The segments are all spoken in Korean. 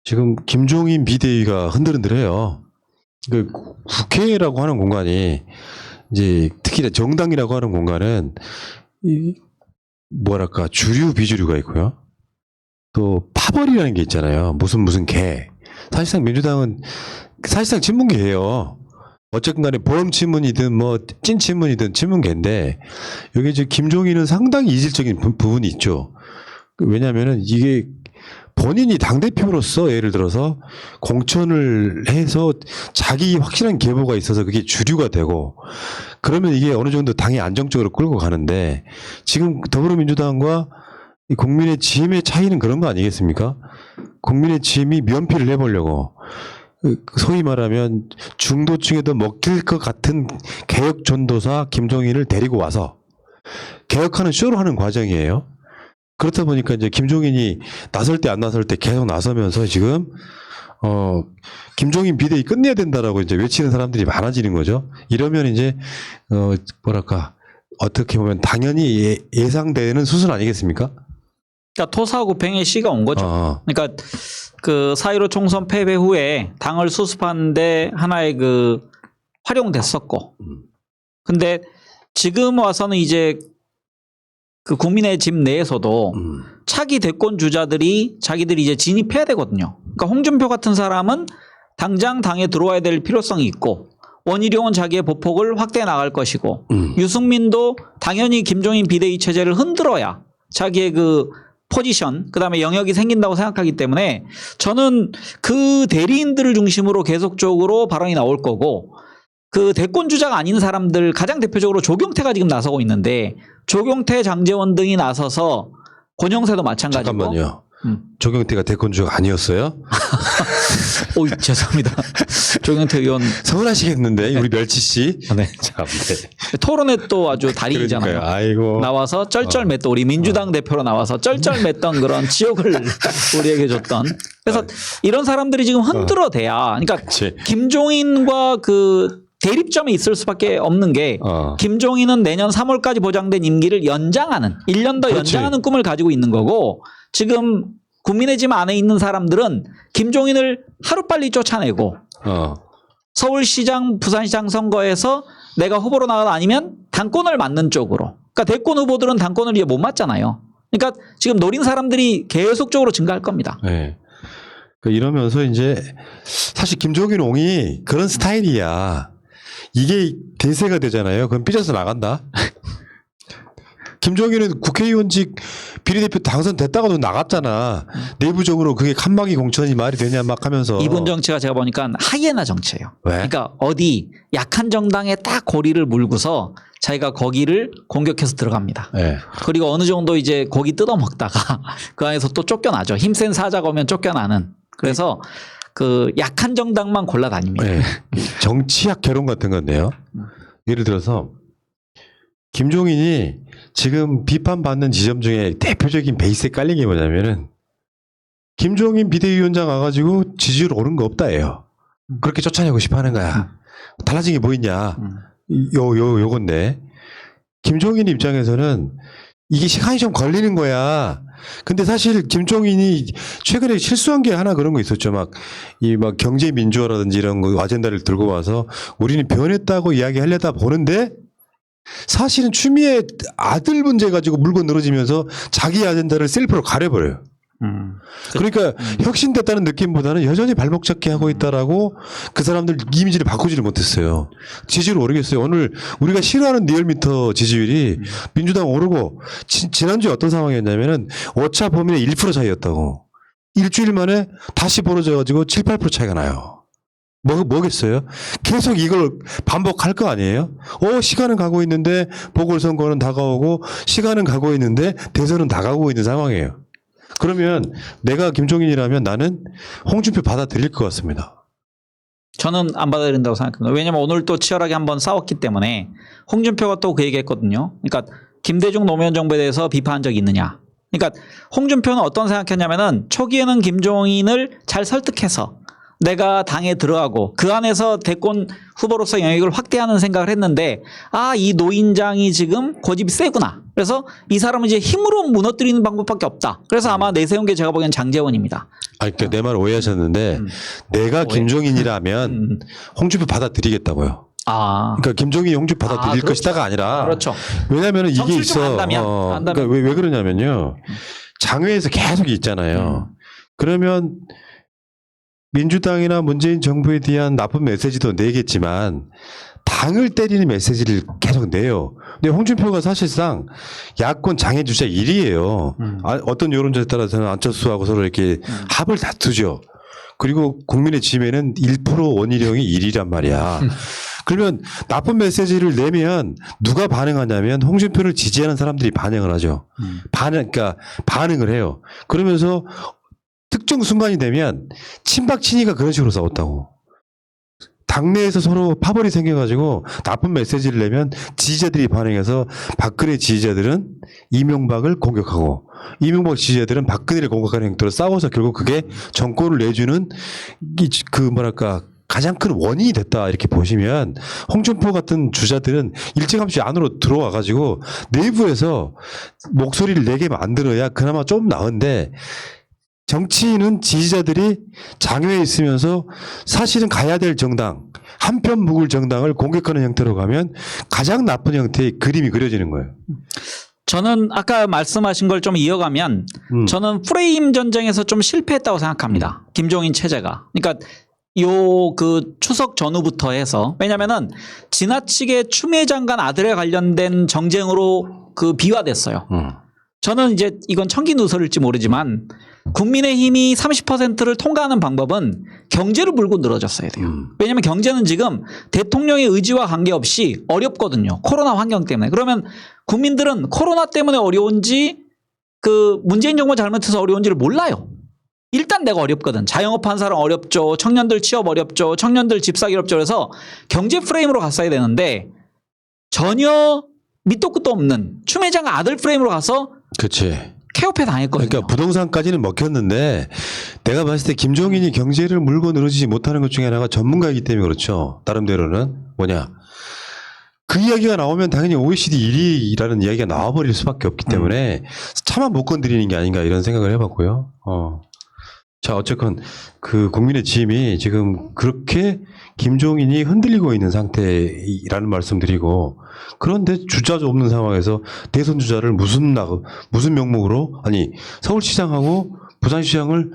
지금 김종인 비대위가 흔들흔들해요. 그 국회라고 하는 공간이 이제 특히 정당이라고 하는 공간은 이 뭐랄까 주류 비주류가 있고요. 또 파벌이라는 게 있잖아요. 무슨 개. 사실상 민주당은 사실상 친문계예요. 어쨌든 간에 보험 친문이든 뭐 찐 친문이든 친문계인데 여기 이제 김종인은 상당히 이질적인 부분이 있죠. 왜냐하면은 이게 본인이 당대표로서 예를 들어서 공천을 해서 자기 확실한 계보가 있어서 그게 주류가 되고 그러면 이게 어느 정도 당이 안정적으로 끌고 가는데 지금 더불어민주당과 이 국민의 지힘의 차이는 그런 거 아니겠습니까? 국민의 지힘이 면피를 해보려고 소위 말하면 중도층에도 먹힐 것 같은 개혁 전도사 김종인을 데리고 와서 개혁하는 쇼를 하는 과정이에요. 그렇다 보니까 이제 김종인이 나설 때 안 나설 때 계속 나서면서 지금 김종인 비대위 끝내야 된다라고 이제 외치는 사람들이 많아지는 거죠. 이러면 이제 뭐랄까 어떻게 보면 당연히 예상되는 수순 아니겠습니까? 그러니까 토사구팽의 시가 온 거죠. 그러니까 그 4.15 총선 패배 후에 당을 수습하는데 하나의 그 활용됐었고, 근데 지금 와서는 이제 그 국민의 집 내에서도 차기 대권 주자들이 자기들이 이제 진입해야 되거든요. 그러니까 홍준표 같은 사람은 당장 당에 들어와야 될 필요성이 있고, 원희룡은 자기의 보폭을 확대해 나갈 것이고, 유승민도 당연히 김종인 비대위 체제를 흔들어야 자기의 그 포지션, 그다음에 영역이 생긴다고 생각하기 때문에 저는 그 대리인들을 중심으로 계속적으로 발언이 나올 거고, 그 대권 주자가 아닌 사람들 가장 대표적으로 조경태가 지금 나서고 있는데 조경태, 장제원 등이 나서서 권영세도 마찬가지고. 잠깐만요. 조경태가 대권 주자가 아니었어요? 오, 죄송합니다. 조경태 의원 서운하시겠는데 우리 멸치 씨. 네. 참, 네. 토론회 또 아주 달인이잖아요. 아이고. 나와서 쩔쩔맸던 우리 민주당 대표로 나와서 쩔쩔맸던 그런 지옥을 우리에게 줬던. 그래서 이런 사람들이 지금 흔들어대야. 그러니까 김종인과 그 대립점이 있을 수밖에 없는 게 김종인은 내년 3월까지 보장된 임기를 연장하는 1년 더 연장하는 꿈을 가지고 있는 거고, 지금 국민의 집 안에 있는 사람들은 김종인을 하루빨리 쫓아내고 서울시장, 부산시장 선거에서 내가 후보로 나가다 아니면 당권을 맡는 쪽으로. 그러니까 대권 후보들은 당권을 이제 못 맡잖아요. 그러니까 지금 노린 사람들이 계속적으로 증가할 겁니다. 네. 이러면서 이제 사실 김종인 옹이 그런 스타일이야. 이게 대세가 되잖아요. 그럼 삐져서 나간다. 김종인은 국회의원직 비례대표 당선됐다가도 나갔잖아. 내부적으로 그게 칸막이 공천이 말이 되냐 막 하면서. 이분 정치가 제가 보니까 하이에나 정치예요. 왜? 그러니까 어디 약한 정당에 딱 고리를 물고서 자기가 거기를 공격해서 들어갑니다. 네. 그리고 어느 정도 이제 고기 뜯어먹다가 그 안에서 또 쫓겨나죠. 힘센 사자가 오면 쫓겨나는. 그래서 그 약한 정당만 골라다닙니다. 네. 정치학 개론 같은 건데요. 예를 들어서 김종인이 지금 비판받는 지점 중에 대표적인 베이스에 깔린 게 뭐냐면은 김종인 비대위원장 와가지고 지지율 오른 거 없다예요. 그렇게 쫓아내고 싶어 하는 거야. 달라진 게 뭐 있냐. 요건데 김종인 입장에서는 이게 시간이 좀 걸리는 거야. 근데 사실 김종인이 최근에 실수한 게 하나 그런 거 있었죠. 막 경제 민주화라든지 이런 거 아젠다를 들고 와서 우리는 변했다고 이야기하려다 보는데 사실은 추미애 아들 문제 가지고 물고 늘어지면서 자기 아젠다를 셀프로 가려버려요. 그러니까 혁신됐다는 느낌보다는 여전히 발목 잡기 하고 있다라고 그 사람들 이미지를 바꾸지를 못했어요. 지지율 오르겠어요. 오늘 우리가 싫어하는 리얼미터 지지율이 민주당 오르고 지난주에 어떤 상황이었냐면은 오차 범위의 1% 차이였다고. 일주일 만에 다시 벌어져가지고 7, 8% 차이가 나요. 뭐겠어요? 계속 이걸 반복할 거 아니에요? 시간은 가고 있는데 보궐선거는 다가오고 시간은 가고 있는데 대선은 다가오고 있는 상황이에요. 그러면 내가 김종인이라면 나는 홍준표 받아들일 것 같습니다. 저는 안 받아들인다고 생각합니다. 왜냐하면 오늘 또 치열하게 한번 싸웠기 때문에 홍준표가 또 그 얘기했거든요. 그러니까 김대중 노무현 정부에 대해서 비판한 적이 있느냐. 그러니까 홍준표는 어떤 생각했냐면은 초기에는 김종인을 잘 설득해서 내가 당에 들어가고 그 안에서 대권 후보로서 영역을 확대하는 생각을 했는데 이 노인장이 지금 고집이 세구나. 그래서 이 사람은 이제 힘으로 무너뜨리는 방법밖에 없다. 그래서 아마 내세운 게 제가 보기엔 장제원입니다. 그러니까 내 말 오해하셨는데 내가 김종인이라면 홍준표 받아들이겠다고요. 그러니까 김종인이 홍준표 받아들일 그렇죠. 것이다가 아니라 그렇죠. 왜냐하면 이게 정치를 좀 있어. 안다면. 그러니까 왜 그러냐면요. 장외에서 계속 있잖아요. 그러면 민주당이나 문재인 정부에 대한 나쁜 메시지도 내겠지만 당을 때리는 메시지를 계속 내요. 근데 홍준표가 사실상 야권 장애 주자 1위예요. 어떤 여론조사에 따라서는 안철수하고 서로 이렇게 합을 다투죠. 그리고 국민의 짐에는 1% 원희룡이 1위란 말이야. 그러면 나쁜 메시지를 내면 누가 반응하냐면 홍준표를 지지하는 사람들이 반응을 하죠. 그러니까 반응을 해요. 그러면서 특정 순간이 되면 친박 친이가 그런 식으로 싸웠다고. 당내에서 서로 파벌이 생겨가지고 나쁜 메시지를 내면 지지자들이 반응해서 박근혜 지지자들은 이명박을 공격하고 이명박 지지자들은 박근혜를 공격하는 행태로 싸워서 결국 그게 정권을 내주는 가장 큰 원인이 됐다 이렇게 보시면 홍준표 같은 주자들은 일찌감치 안으로 들어와가지고 내부에서 목소리를 내게 만들어야 그나마 좀 나은데 정치인은 지지자들이 장외에 있으면서 사실은 가야 될 정당, 한편 묵을 정당을 공격하는 형태로 가면 가장 나쁜 형태의 그림이 그려지는 거예요. 저는 아까 말씀하신 걸 좀 이어가면 저는 프레임 전쟁에서 좀 실패했다고 생각합니다. 김종인 체제가. 그러니까 그 추석 전후부터 해서 왜냐면은 지나치게 추미애 장관 아들에 관련된 정쟁으로 비화됐어요. 저는 이제 이건 청기누설일지 모르지만 국민의힘이 30%를 통과하는 방법은 경제를 물고 늘어졌어야 돼요. 왜냐하면 경제는 지금 대통령의 의지와 관계없이 어렵거든요. 코로나 환경 때문에. 그러면 국민들은 코로나 때문에 어려운지 문재인 정부가 잘못해서 어려운지를 몰라요. 일단 내가 어렵거든. 자영업하는 사람 어렵죠. 청년들 취업 어렵죠. 청년들 집 사기 어렵죠. 그래서 경제 프레임으로 갔어야 되는데 전혀 밑도 끝도 없는 추미애 장관 아들 프레임으로 가서 그렇지. 케어패 당했거든요. 그러니까 부동산까지는 먹혔는데 내가 봤을 때 김종인이 경제를 물고 늘어지지 못하는 것 중에 하나가 전문가이기 때문에 그렇죠. 나름대로는 뭐냐. 그 이야기가 나오면 당연히 OECD 1위라는 이야기가 나와버릴 수밖에 없기 때문에 차마 못 건드리는 게 아닌가 이런 생각을 해봤고요. 자, 어쨌건 국민의 짐이 지금 그렇게 김종인이 흔들리고 있는 상태라는 말씀드리고 그런데 주자도 없는 상황에서 대선 주자를 무슨 명목으로 서울시장하고 부산시장을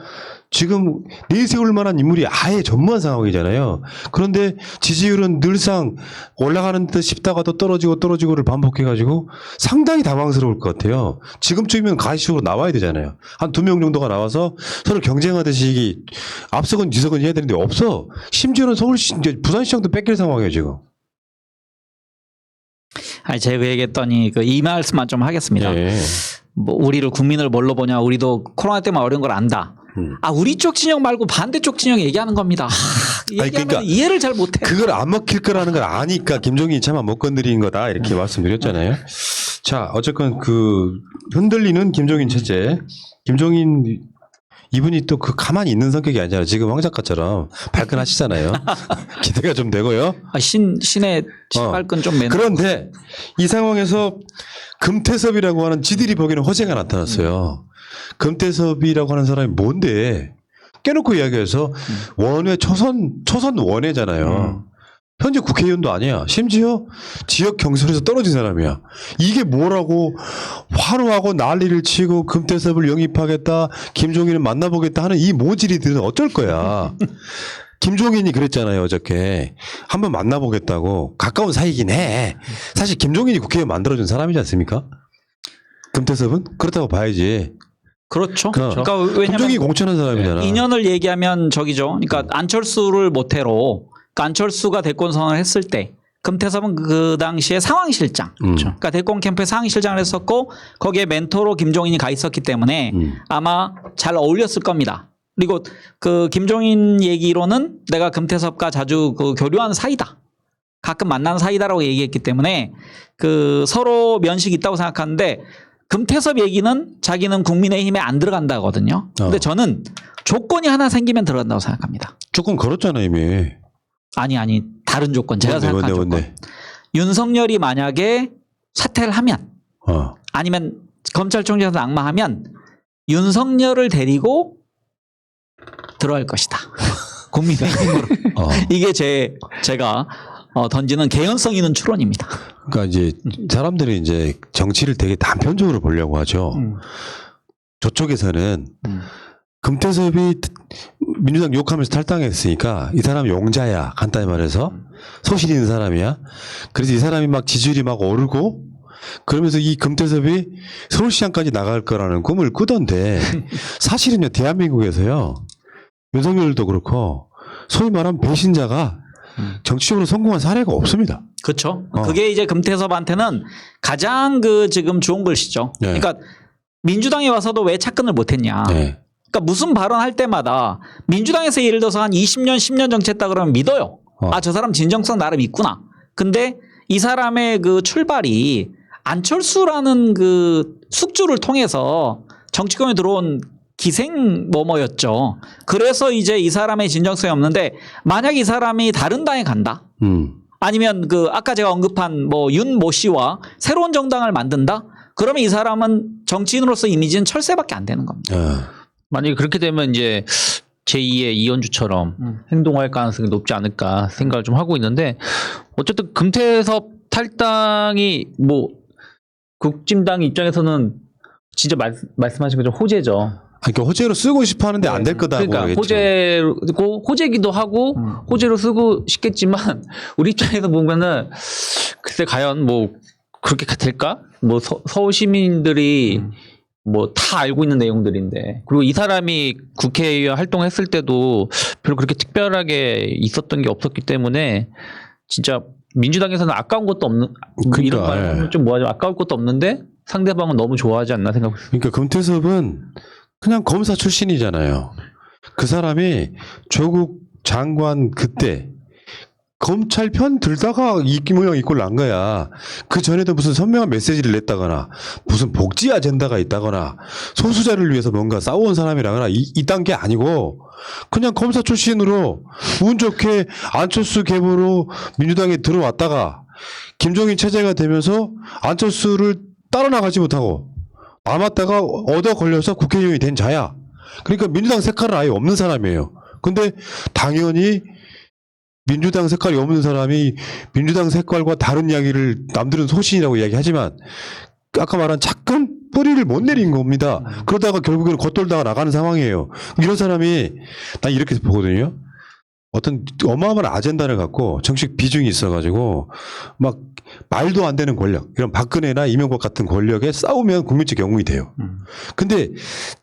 지금 내세울 만한 인물이 아예 전무한 상황이잖아요. 그런데 지지율은 늘상 올라가는 듯 싶다가도 떨어지고를 반복해가지고 상당히 당황스러울 것 같아요. 지금쯤이면 가시적으로 나와야 되잖아요. 한 2명 정도가 나와서 서로 경쟁하듯이 앞서건 뒤서건 해야 되는데 없어. 심지어는 부산시장도 뺏길 상황이에요 지금. 제가 얘기했더니 이 말씀만 좀 하겠습니다. 네. 우리를 국민을 뭘로 보냐. 우리도 코로나 때문에 어려운 걸 안다. 우리 쪽 진영 말고 반대쪽 진영 얘기하는 겁니다. 얘기하면 그러니까 이해를 잘 못해. 그걸 안 먹힐 거라는 걸 아니까 김종인이 차마 못 건드리는 거다 이렇게 말씀드렸잖아요. 자, 어쨌건 흔들리는 김종인 체제. 김종인 이분이 또 가만히 있는 성격이 아니잖아요. 지금 황 작가처럼 발끈하시잖아요. 기대가 좀 되고요. 신의 발끈 좀 매는. 그런데 이 상황에서 금태섭이라고 하는 지들이 보기에는 허세가 나타났어요. 금태섭이라고 하는 사람이 뭔데? 깨놓고 이야기해서 원외 초선 원외잖아요. 현재 국회의원도 아니야. 심지어 지역 경선에서 떨어진 사람이야. 이게 뭐라고 화로하고 난리를 치고 금태섭을 영입하겠다, 김종인을 만나보겠다 하는 이 모질이들은 어쩔 거야. 김종인이 그랬잖아요, 어저께. 한번 만나보겠다고. 가까운 사이긴 해. 사실 김종인이 국회의원 만들어준 사람이지 않습니까? 금태섭은? 그렇다고 봐야지. 그렇죠. 그러니까 왜냐면 김종인이 공천한 사람이잖아. 인연을 얘기하면 저기죠. 그러니까 안철수를 모태로 안철수가 대권 선언을 했을 때 금태섭은 그 당시에 상황실장. 그러니까 대권 캠프에 상황실장을 했었고 거기에 멘토로 김종인이 가 있었기 때문에 아마 잘 어울렸을 겁니다. 그리고 김종인 얘기로는 내가 금태섭과 자주 교류하는 사이다. 가끔 만나는 사이다라고 얘기했기 때문에 서로 면식이 있다고 생각하는데 금태섭 얘기는 자기는 국민의힘에 안 들어간다거든요. 근데 저는 조건이 하나 생기면 들어간다고 생각합니다. 조금 걸었잖아 이미. 아니 다른 조건. 제가 생각하는 조건. 윤석열이 만약에 사퇴를 하면 아니면 검찰총장에서 낙마하면 윤석열을 데리고 들어갈 것이다. 국민의힘으로. 이게 제가 던지는 개연성 있는 추론입니다. 그러니까 이제 사람들이 이제 정치를 되게 단편적으로 보려고 하죠. 저쪽에서는 금태섭이 민주당 욕하면서 탈당했으니까 이 사람 용자야, 간단히 말해서 소신 있는 사람이야. 그래서 이 사람이 막 지지율이 막 오르고 그러면서 이 금태섭이 서울시장까지 나갈 거라는 꿈을 꾸던데 사실은요 대한민국에서요 윤석열도 그렇고 소위 말하면 배신자가 정치적으로 성공한 사례가 없습니다. 그렇죠. 그게 이제 금태섭한테는 가장 지금 좋은 글씨죠. 네. 그러니까 민주당에 와서도 왜 착근을 못했냐. 네. 그러니까 무슨 발언할 때마다 민주당에서 예를 들어서 한 20년, 10년 정치했다 그러면 믿어요. 저 사람 진정성 나름 있구나. 근데 이 사람의 출발이 안철수라는 숙주를 통해서 정치권에 들어온 기생 뭐뭐였죠. 그래서 이제 이 사람의 진정성이 없는데 만약 이 사람이 다른 당에 간다. 아니면 아까 제가 언급한 윤 모 씨와 새로운 정당을 만든다. 그러면 이 사람은 정치인으로서 이미지는 철새밖에 안 되는 겁니다. 만약에 그렇게 되면 이제 제2의 이현주처럼 행동할 가능성이 높지 않을까 생각을 좀 하고 있는데 어쨌든 금태섭 탈당이 국진당 입장에서는 진짜 말씀하신 것처럼 호재죠. 그러니까 호재로 쓰고 싶어 하는데 안 될 거다. 그러니까 호재기도 하고 호재로 쓰고 싶겠지만 우리 입장에서 보면은 글쎄 과연 그렇게 될까? 서울 시민들이 다 알고 있는 내용들인데 그리고 이 사람이 국회의원 활동했을 때도 별로 그렇게 특별하게 있었던 게 없었기 때문에 진짜 민주당에서는 아까운 것도 없는 이런 말 좀 뭐하죠? 아까울 것도 없는데 상대방은 너무 좋아하지 않나 생각했어요. 그러니까 금태섭은 그냥 검사 출신이잖아요. 그 사람이 조국 장관 그때 검찰 편 들다가 이 모양 이꼴 난 거야. 그 전에도 무슨 선명한 메시지를 냈다거나 무슨 복지 아젠다가 있다거나 소수자를 위해서 뭔가 싸워온 사람이라거나 이딴 게 아니고 그냥 검사 출신으로 운 좋게 안철수 계보로 민주당에 들어왔다가 김종인 체제가 되면서 안철수를 따라 나가지 못하고 남았다가 얻어 걸려서 국회의원이 된 자야. 그러니까 민주당 색깔은 아예 없는 사람이에요. 근데 당연히 민주당 색깔이 없는 사람이 민주당 색깔과 다른 이야기를 남들은 소신이라고 이야기하지만 아까 말한 착근 뿌리를 못 내린 겁니다. 그러다가 결국에는 겉돌다가 나가는 상황이에요. 이런 사람이 난 이렇게 보거든요. 어떤 어마어마한 아젠다를 갖고 정치적 비중이 있어가지고 막 말도 안 되는 권력, 이런 박근혜나 이명박 같은 권력에 싸우면 국민적 영웅이 돼요. 근데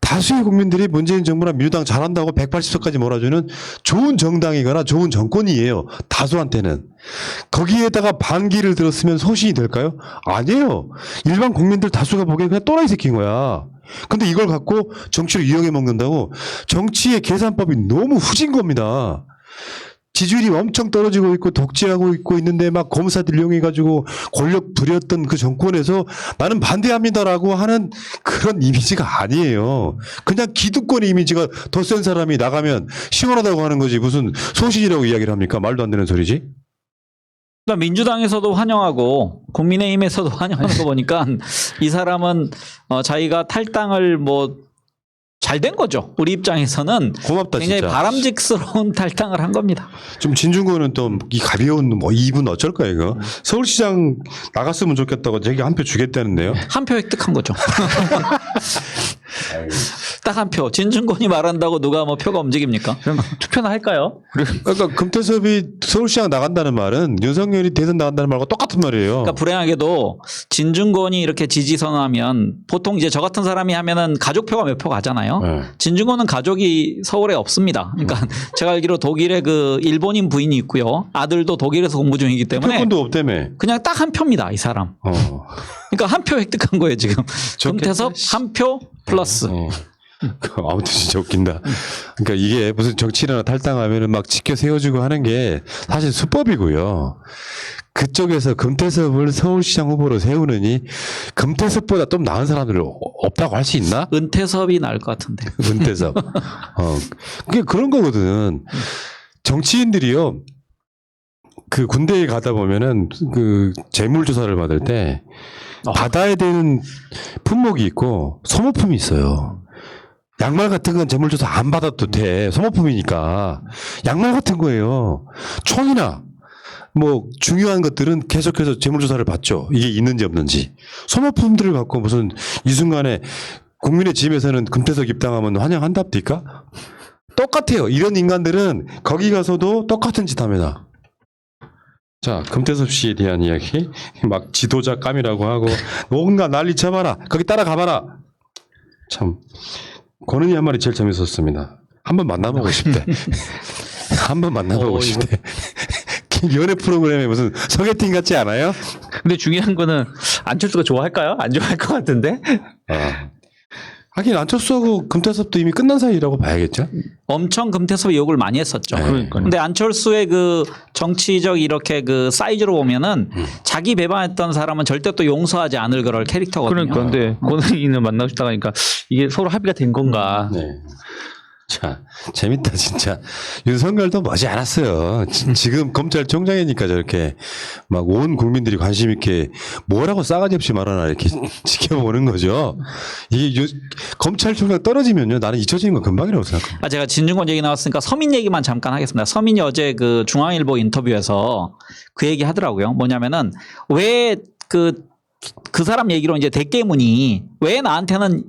다수의 국민들이 문재인 정부나 민주당 잘한다고 180석까지 몰아주는 좋은 정당이거나 좋은 정권이에요. 다수한테는. 거기에다가 반기를 들었으면 소신이 될까요? 아니에요. 일반 국민들 다수가 보기엔 그냥 또라이 새끼인 거야. 근데 이걸 갖고 정치를 이용해 먹는다고 정치의 계산법이 너무 후진 겁니다. 지지율이 엄청 떨어지고 있고 독재하고 있는데 막 검사들 이용해가지고 권력 부렸던 그 정권에서 나는 반대합니다라고 하는 그런 이미지가 아니에요. 그냥 기득권의 이미지가 더 센 사람이 나가면 시원하다고 하는 거지 무슨 소신이라고 이야기를 합니까? 말도 안 되는 소리지. 그러니까 민주당에서도 환영하고 국민의힘에서도 환영하는 거 보니까 이 사람은 자기가 탈당을 잘 된 거죠. 우리 입장에서는 고맙다, 굉장히 진짜. 바람직스러운 탈당을 한 겁니다. 좀 진중권은 또 이 가벼운 이분 어쩔 거야 이거. 서울시장 나갔으면 좋겠다고 자기 한 표 주겠다는데요. 한 표 획득한 거죠. 딱 한 표. 진중권이 말한다고 누가 표가 움직입니까? 그럼 투표나 할까요? 그러니까 금태섭이 서울시장 나간다는 말은 윤석열이 대선 나간다는 말과 똑같은 말이에요. 그러니까 불행하게도 진중권이 이렇게 지지 선언하면 보통 이제 저 같은 사람이 하면은 가족표가 몇 표 가잖아요. 네. 진중권은 가족이 서울에 없습니다. 그러니까 제가 알기로 독일에 일본인 부인이 있고요. 아들도 독일에서 공부 중이기 때문에 표권도 없다며. 그냥 딱 한 표입니다. 이 사람. 그러니까 한 표 획득한 거예요 지금. 금태섭 한 표 플러스. 아무튼 진짜 웃긴다. 그러니까 이게 무슨 정치인이나 탈당하면은 막 지켜 세워주고 하는 게 사실 수법이고요. 그쪽에서 금태섭을 서울시장 후보로 세우느니 금태섭보다 좀 나은 사람들 없다고 할 수 있나? 은태섭이 나을 것 같은데. 은태섭. 그게 그런 거거든. 정치인들이요. 그 군대에 가다 보면은 그 재물 조사를 받을 때 받아야 되는 품목이 있고 소모품이 있어요. 양말 같은 건 재물조사 안 받아도 돼. 소모품이니까. 양말 같은 거예요. 총이나 뭐 중요한 것들은 계속해서 재물조사를 받죠. 이게 있는지 없는지. 소모품들을 갖고 무슨 이 순간에 국민의 짐에서는 금태섭 입당하면 환영한답니까? 똑같아요. 이런 인간들은 거기 가서도 똑같은 짓 합니다. 자, 금태섭 씨에 대한 이야기. 막 지도자 감이라고 하고 뭔가 난리 쳐봐라. 거기 따라가봐라. 참. 권은희 한 말이 제일 재밌었습니다. 한번 만나보고 싶대. 한번 만나보고 싶대. 연애 프로그램에 무슨 소개팅 같지 않아요? 근데 중요한 거는 안철수가 좋아할까요? 안 좋아할 것 같은데. 하긴 안철수하고 금태섭도 이미 끝난 사이라고 봐야겠죠? 엄청 금태섭이 욕을 많이 했었죠. 네. 그러니까요. 근데 안철수의 그 정치적 이렇게 그 사이즈로 보면은 자기 배반했던 사람은 절대 또 용서하지 않을 그럴 캐릭터거든요. 그러니까 근데 권은희는 만나고 싶다고 하니까 이게 서로 합의가 된 건가? 네. 자, 재밌다, 진짜. 윤석열도 머지 않았어요. 지금 검찰총장이니까 저렇게 막 온 국민들이 관심 있게 뭐라고 싸가지 없이 말하나 이렇게 지켜보는 거죠. 이게 검찰총장 떨어지면요. 나는 잊혀지는 건 금방이라고 생각합니다. 제가 진중권 얘기 나왔으니까 서민 얘기만 잠깐 하겠습니다. 서민이 어제 그 중앙일보 인터뷰에서 그 얘기 하더라고요. 뭐냐면은 왜 그 사람 얘기로 이제 대깨문이 왜 나한테는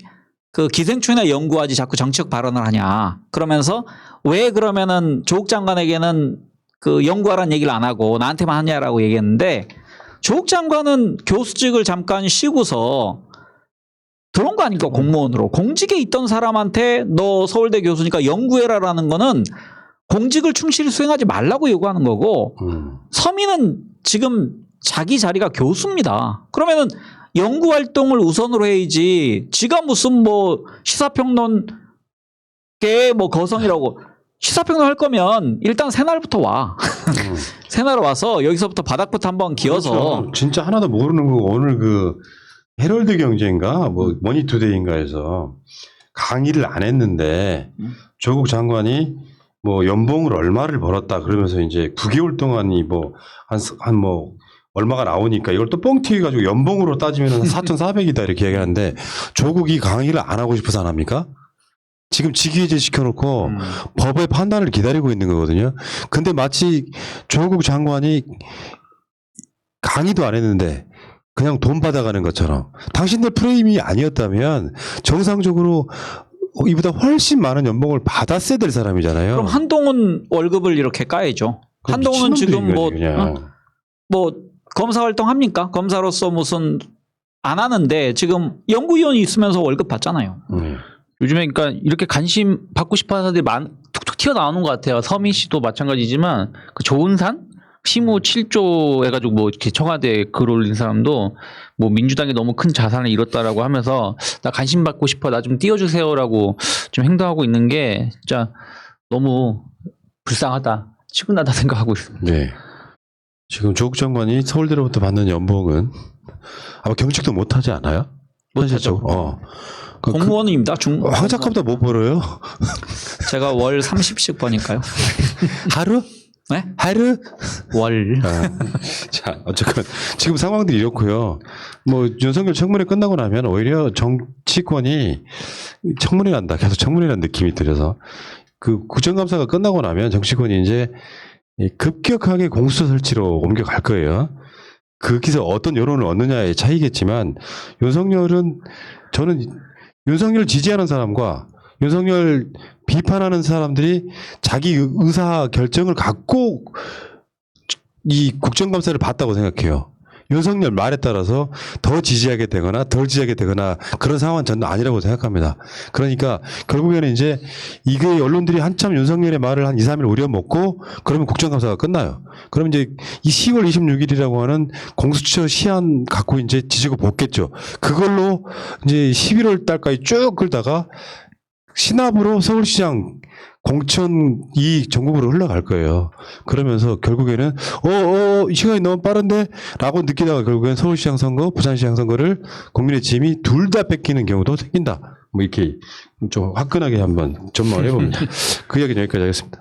그 기생충이나 연구하지 자꾸 정치적 발언을 하냐. 그러면서 왜 그러면은 조국 장관에게는 그 연구하라는 얘기를 안 하고 나한테만 하냐라고 얘기했는데 조국 장관은 교수직을 잠깐 쉬고서 들어온 거 아닙니까? 공무원으로. 공직에 있던 사람한테 너 서울대 교수니까 연구해라라는 거는 공직을 충실히 수행하지 말라고 요구하는 거고 서민은 지금 자기 자리가 교수입니다. 그러면은 연구 활동을 우선으로 해야지. 지가 무슨 뭐 시사평론계 뭐 거성이라고 시사평론 할 거면 일단 새날부터 와. 새날 와서 여기서부터 바닥부터 한번 기어서. 그렇죠. 진짜 하나도 모르는 거고 오늘 그 헤럴드 경제인가 뭐 머니투데이인가에서 강의를 안 했는데 조국 장관이 뭐 연봉을 얼마를 벌었다 그러면서 이제 9개월 동안이 뭐 한 뭐 얼마가 나오니까 이걸 또 뻥 튀겨가지고 연봉으로 따지면 4,400이다 이렇게 얘기하는데 조국이 강의를 안 하고 싶어서 안 합니까? 지금 직위해제 시켜놓고 법의 판단을 기다리고 있는 거거든요. 근데 마치 조국 장관이 강의도 안 했는데 그냥 돈 받아가는 것처럼 당신들 프레임이 아니었다면 정상적으로 이보다 훨씬 많은 연봉을 받았어야 될 사람이잖아요. 그럼 한동훈 월급을 이렇게 까야죠. 한동훈은 지금 뭐 검사 활동 합니까? 검사로서 무슨 안 하는데 지금 연구위원이 있으면서 월급 받잖아요. 요즘에 그러니까 이렇게 관심 받고 싶어하는 사람들이 툭툭 튀어나오는 것 같아요. 서민 씨도 마찬가지지만 그 조은산 시무 7조 해가지고 뭐 이렇게 청와대에 글 올린 사람도 뭐 민주당이 너무 큰 자산을 잃었다라고 하면서 나 관심 받고 싶어 나 좀 띄워주세요라고 좀 행동하고 있는 게 진짜 너무 불쌍하다 치근하다 생각하고 있습니다. 네. 지금 조국 장관이 서울대로부터 받는 연봉은 아마 경직도 못하지 않아요? 못하죠. 공무원입니다. 황 작가보다 못 벌어요? 제가 월 30씩 버니까요. 하루? 네? 하루? 월. 자, 어쨌건 지금 상황들이 이렇고요. 뭐 윤석열 청문회 끝나고 나면 오히려 정치권이 청문회 난다. 계속 청문회라는 느낌이 들어서 그 국정감사가 끝나고 나면 정치권이 이제 급격하게 공수처 설치로 옮겨갈 거예요. 거기서 어떤 여론을 얻느냐의 차이겠지만 윤석열은 저는 윤석열 지지하는 사람과 윤석열 비판하는 사람들이 자기 의사 결정을 갖고 이 국정감사를 봤다고 생각해요. 윤석열 말에 따라서 더 지지하게 되거나 덜 지지하게 되거나 그런 상황은 저는 아니라고 생각합니다. 그러니까 결국에는 이제 이게 언론들이 한참 윤석열의 말을 한 2, 3일 우려먹고 그러면 국정감사가 끝나요. 그러면 이제 이 10월 26일이라고 하는 공수처 시한 갖고 이제 지지고 뽑겠죠. 그걸로 이제 11월 달까지 쭉 끌다가 신압으로 서울시장 공천이 전국으로 흘러갈 거예요. 그러면서 결국에는 시간이 너무 빠른데 라고 느끼다가 결국엔 서울시장 선거, 부산시장 선거를 국민의 짐이 둘 다 뺏기는 경우도 생긴다. 뭐 이렇게 좀 화끈하게 한번 전망을 해봅니다. 그 이야기는 여기까지 하겠습니다.